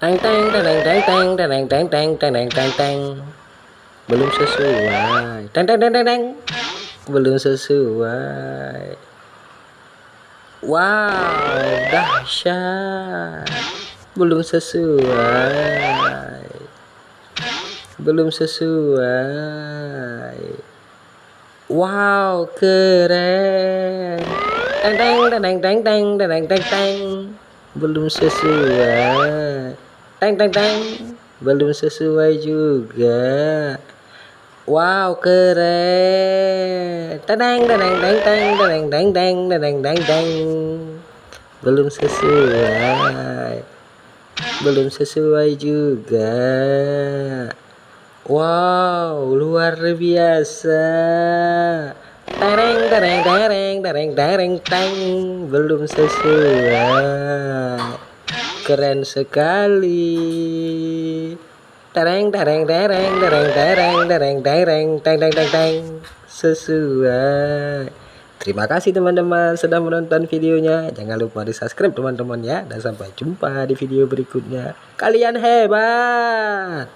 Teng teng teng teng teng teng teng teng teng teng teng teng. Belum sesuai. Teng teng teng teng teng. Belum sesuai. Wow, dahsyat. Belum sesuai. Belum sesuai. Wow, keren. Teng teng teng teng teng teng teng teng. Belum sesuai. Teng teng teng. Belum sesuai juga. Wow, keren. Teng teng teng teng teng teng teng teng teng teng teng. Belum sesuai. Belum sesuai juga. Wow, luar biasa. Tereng tereng tereng tereng tereng teng. Belum sesuai. Keren sekali. Tereng tereng tereng tereng tereng tereng tereng teng teng teng teng. Sesuai. Terima kasih teman-teman sudah menonton videonya. Jangan lupa di-subscribe teman-teman ya. Dan sampai jumpa di video berikutnya. Kalian hebat.